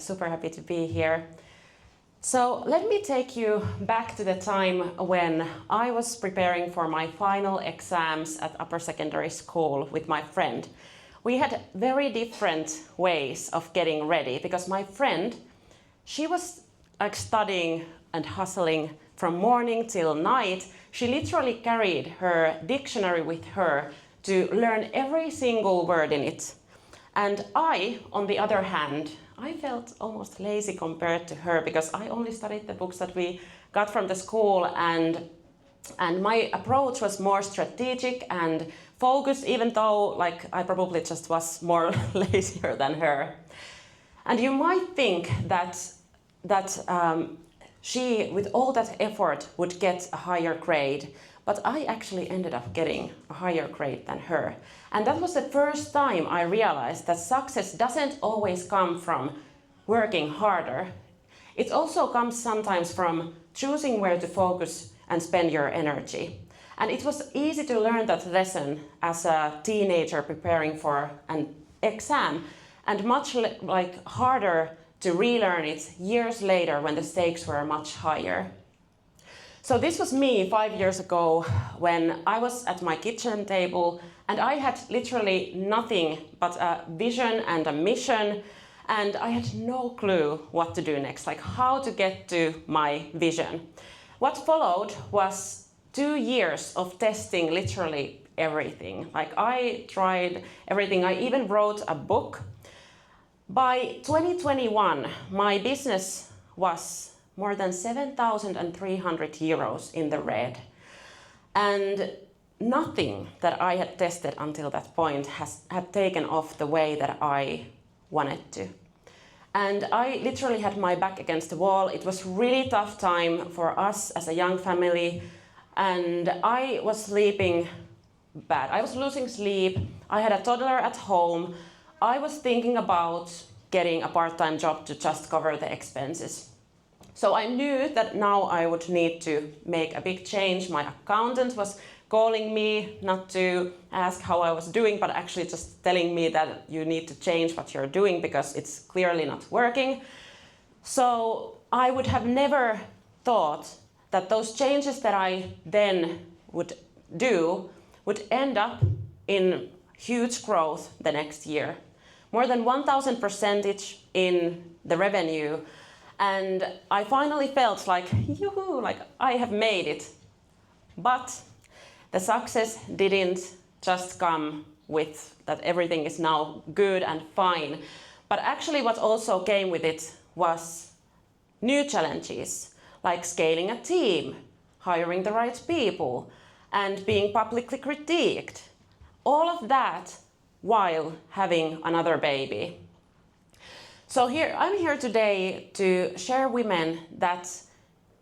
super happy to be here. So let me take you back to the time when I was preparing for my final exams at upper secondary school with my friend. We had very different ways of getting ready because my friend, she was like studying and hustling from morning till night. She literally carried her dictionary with her to learn every single word in it. And I, on the other hand, I felt almost lazy compared to her because I only studied the books that we got from the school, and my approach was more strategic and focused, even though like I probably just was more lazier than her. And you might think that she, with all that effort, would get a higher grade, but I actually ended up getting a higher grade than her. And that was the first time I realized that success doesn't always come from working harder. It also comes sometimes from choosing where to focus and spend your energy. And it was easy to learn that lesson as a teenager preparing for an exam, and much harder to relearn it years later when the stakes were much higher. So this was me 5 years ago when I was at my kitchen table and I had literally nothing but a vision and a mission, and I had no clue what to do next, like how to get to my vision. What followed was 2 years of testing literally everything. Like I tried everything, I even wrote a book. By 2021, my business was more than 7,300 euros in the red. And nothing that I had tested until that point had taken off the way that I wanted to. And I literally had my back against the wall. It was really tough time for us as a young family, and I was sleeping bad. I was losing sleep. I had a toddler at home. I was thinking about getting a part-time job to just cover the expenses. So I knew that now I would need to make a big change. My accountant was calling me not to ask how I was doing, but actually just telling me that you need to change what you're doing because it's clearly not working. So I would have never thought that those changes that I then would do would end up in huge growth the next year. More than 1,000% in the revenue. And I finally felt like, yoo-hoo, like I have made it. But the success didn't just come with that everything is now good and fine. But actually what also came with it was new challenges, like scaling a team, hiring the right people, and being publicly critiqued. All of that while having another baby. So I'm here today to share women that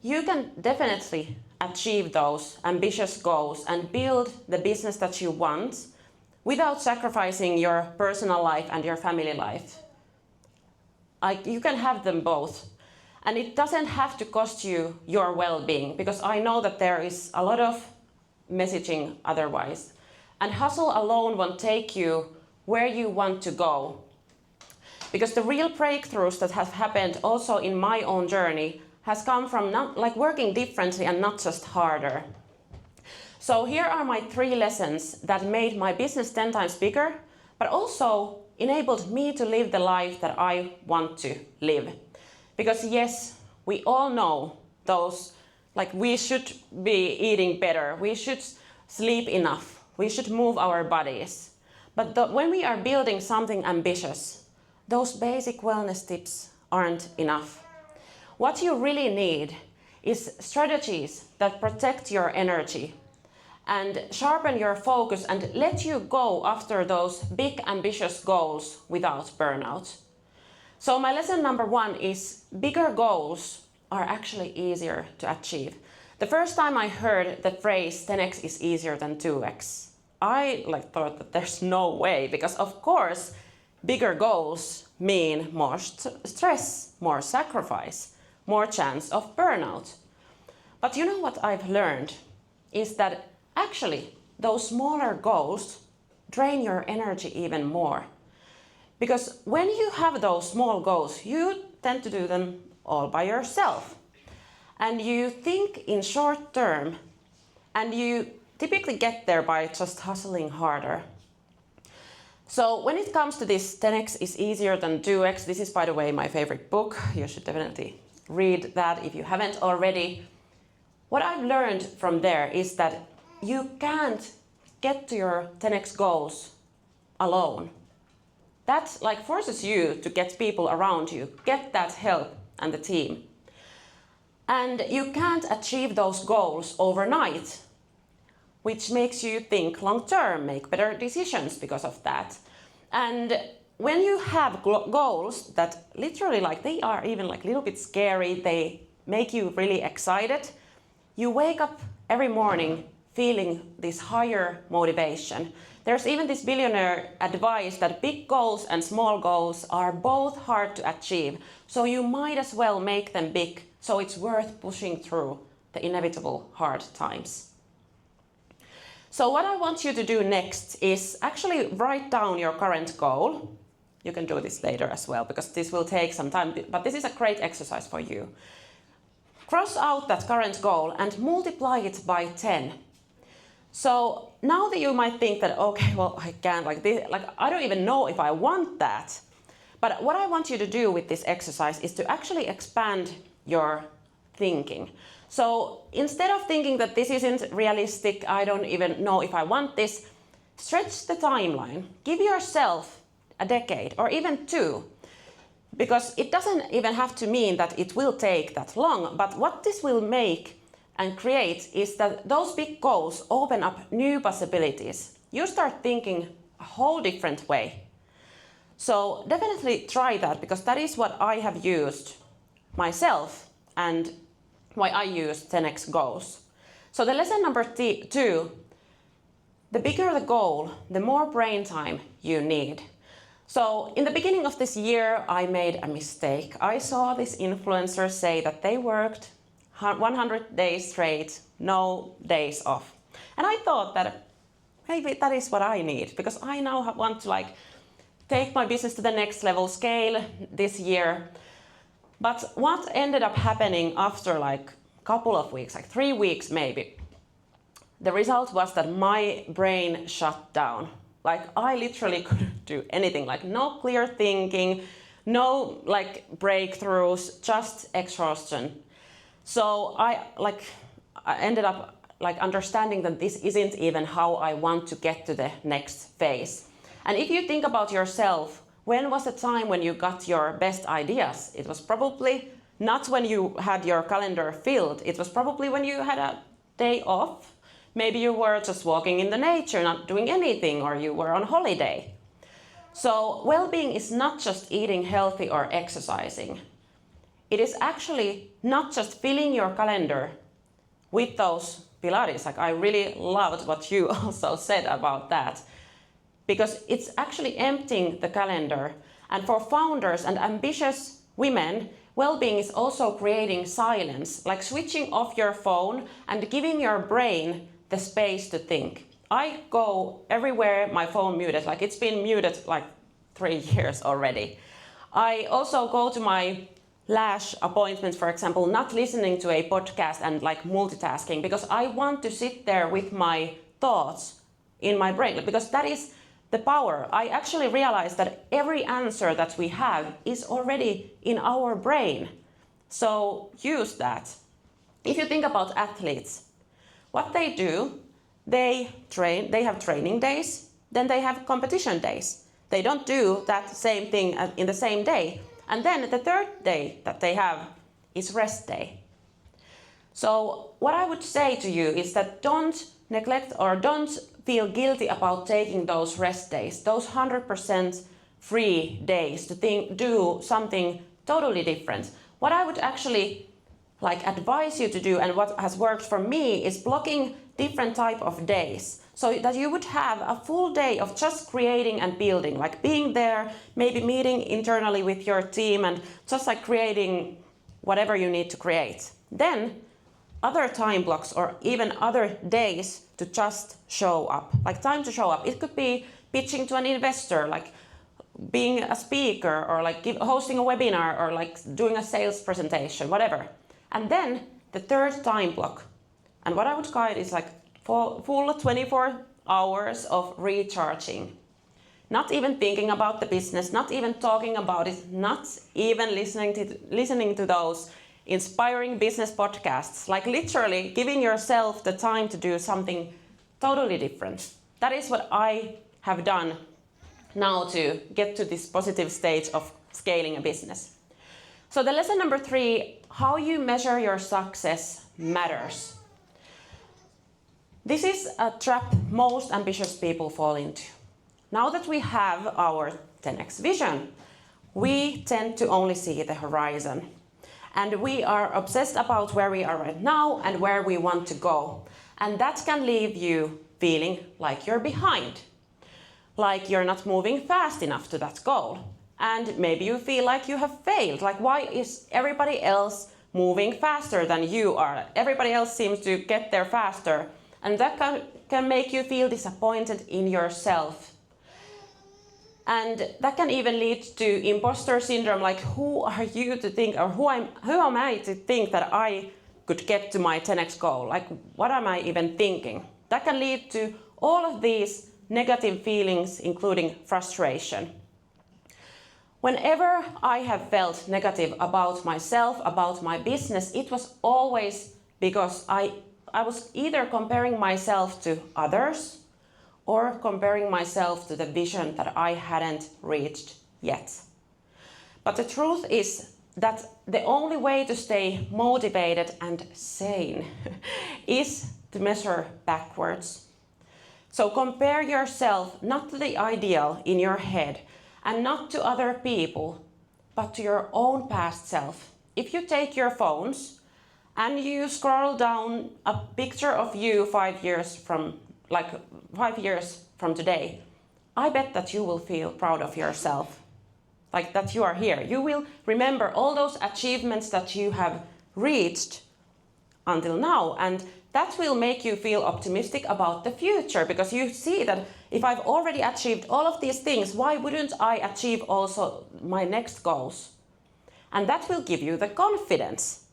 you can definitely achieve those ambitious goals and build the business that you want without sacrificing your personal life and your family life. You can have them both. And it doesn't have to cost you your well-being, because I know that there is a lot of messaging otherwise. And hustle alone won't take you where you want to go. Because the real breakthroughs that have happened also in my own journey has come from working differently and not just harder. So here are my 3 lessons that made my business 10 times bigger, but also enabled me to live the life that I want to live. Because yes, we all know those, we should be eating better, we should sleep enough, we should move our bodies. But when we are building something ambitious, those basic wellness tips aren't enough. What you really need is strategies that protect your energy and sharpen your focus and let you go after those big ambitious goals without burnout. So my lesson number 1 is bigger goals are actually easier to achieve. The first time I heard the phrase 10x is easier than 2x, I thought that there's no way, because of course bigger goals mean more stress, more sacrifice, more chance of burnout. But you know what I've learned is that actually those smaller goals drain your energy even more. Because when you have those small goals, you tend to do them all by yourself. And you think in short term, and you typically get there by just hustling harder. So when it comes to this 10x is easier than 2x, this is, by the way, my favorite book. You should definitely read that if you haven't already. What I've learned from there is that you can't get to your 10x goals alone. That like forces you to get people around you, get that help and the team. And you can't achieve those goals overnight, which makes you think long term, make better decisions because of that. And when you have goals that literally like they are even like a little bit scary, they make you really excited, you wake up every morning feeling this higher motivation. There's even this billionaire advice that big goals and small goals are both hard to achieve, so you might as well make them big, so it's worth pushing through the inevitable hard times. So what I want you to do next is actually write down your current goal. You can do this later as well, because this will take some time, but this is a great exercise for you. Cross out that current goal and multiply it by 10. So now that you might think that, okay, well, I can't like this, like I don't even know if I want that. But what I want you to do with this exercise is to actually expand your thinking. So instead of thinking that this isn't realistic, I don't even know if I want this, stretch the timeline. Give yourself a decade or even 2. Because it doesn't even have to mean that it will take that long, but what this will make and create is that those big goals open up new possibilities. You start thinking a whole different way. So definitely try that, because that is what I have used myself and why I use 10x goals. So the lesson number 2, the bigger the goal, the more brain time you need. So in the beginning of this year, I made a mistake. I saw this influencer say that they worked 100 days straight, no days off. And I thought that maybe that is what I need, because I now want to like take my business to the next level, scale this year. But what ended up happening after like a couple of weeks, like 3 weeks maybe, the result was that my brain shut down. Like I literally couldn't do anything, like no clear thinking, no like breakthroughs, just exhaustion. So I ended up like understanding that this isn't even how I want to get to the next phase. And if you think about yourself, when was the time when you got your best ideas? It was probably not when you had your calendar filled. It was probably when you had a day off. Maybe you were just walking in the nature, not doing anything, or you were on holiday. So well-being is not just eating healthy or exercising. It is actually not just filling your calendar with those Pilates. Like I really loved what you also said about that, because it's actually emptying the calendar. And for founders and ambitious women, well-being is also creating silence, like switching off your phone and giving your brain the space to think. I go everywhere, my phone muted, like it's been muted like 3 years already. I also go to my lash appointments, for example, not listening to a podcast and like multitasking, because I want to sit there with my thoughts in my brain, because that is the power. I actually realized that every answer that we have is already in our brain. So use that. If you think about athletes, what they do, they have training days, then they have competition days. They don't do that same thing in the same day. And then the third day that they have is rest day. So what I would say to you is that don't neglect or don't feel guilty about taking those rest days, those 100% free days to do something totally different. What I would actually advise you to do, and what has worked for me, is blocking different type of days, so that you would have a full day of just creating and building, like being there, maybe meeting internally with your team and just like creating whatever you need to create. Then other time blocks or even other days to just show up, like time to show up. It could be pitching to an investor, like being a speaker or like hosting a webinar or like doing a sales presentation, whatever. And then the third time block. And what I would guide is like full 24 hours of recharging. Not even thinking about the business, not even talking about it, not even listening to those inspiring business podcasts, like literally giving yourself the time to do something totally different. That is what I have done now to get to this positive stage of scaling a business. So the lesson number 3, how you measure your success matters. This is a trap most ambitious people fall into. Now that we have our 10x vision, we tend to only see the horizon. And we are obsessed about where we are right now and where we want to go. And that can leave you feeling like you're behind, like you're not moving fast enough to that goal. And maybe you feel like you have failed. Like, why is everybody else moving faster than you are? Everybody else seems to get there faster. And that can make you feel disappointed in yourself. And that can even lead to imposter syndrome, like who are you to think, or who am I to think that I could get to my 10x goal? Like, what am I even thinking? That can lead to all of these negative feelings, including frustration. Whenever I have felt negative about myself, about my business, it was always because I was either comparing myself to others or comparing myself to the vision that I hadn't reached yet. But the truth is that the only way to stay motivated and sane is to measure backwards. So compare yourself not to the ideal in your head and not to other people, but to your own past self. If you take your phones and you scroll down a picture of you 5 years from today, I bet that you will feel proud of yourself, like that you are here. You will remember all those achievements that you have reached until now, and that will make you feel optimistic about the future, because you see that if I've already achieved all of these things, why wouldn't I achieve also my next goals? And that will give you the confidence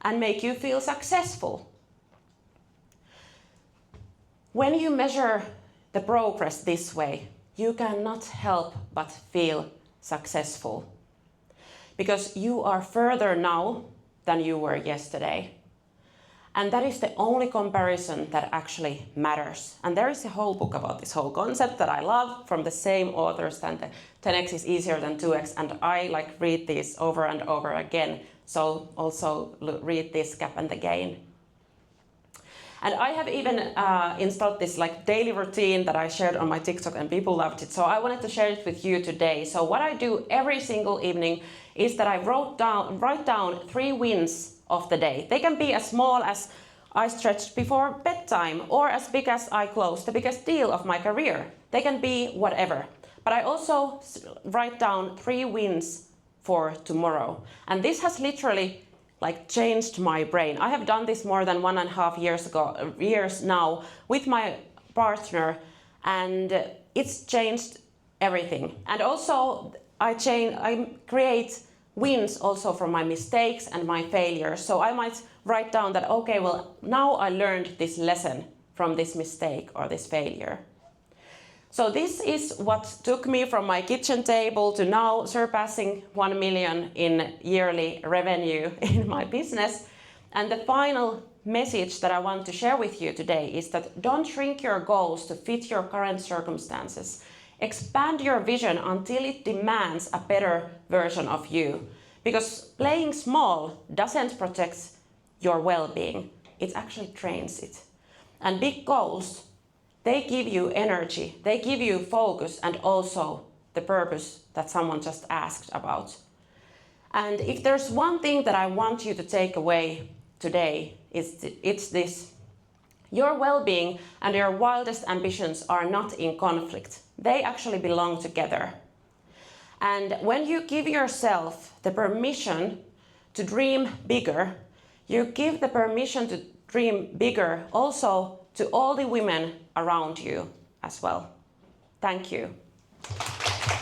and make you feel successful. When you measure the progress this way, you cannot help but feel successful, because you are further now than you were yesterday. And that is the only comparison that actually matters. And there is a whole book about this whole concept that I love from the same authors, and 10x is easier than 2x, and I read these over and over again. So also read this Gap and the Gain. And I have even installed this daily routine that I shared on my TikTok, and people loved it. So I wanted to share it with you today. So what I do every single evening is that I write down 3 wins of the day. They can be as small as I stretched before bedtime, or as big as I closed the biggest deal of my career. They can be whatever. But I also write down 3 wins for tomorrow. And this has literally changed my brain. I have done this more than 1.5 years now with my partner, and it's changed everything. And also I create wins also from my mistakes and my failures. So I might write down that, okay, well, now I learned this lesson from this mistake or this failure. So this is what took me from my kitchen table to now surpassing 1 million in yearly revenue in my business. And the final message that I want to share with you today is that don't shrink your goals to fit your current circumstances. Expand your vision until it demands a better version of you. Because playing small doesn't protect your well-being, it actually trains it. And big goals, they give you energy, they give you focus, and also the purpose that someone just asked about. And if there's one thing that I want you to take away today, it's this. Your well-being and your wildest ambitions are not in conflict. They actually belong together. And when you give yourself the permission to dream bigger, you give the permission to dream bigger also to all the women around you as well. Thank you.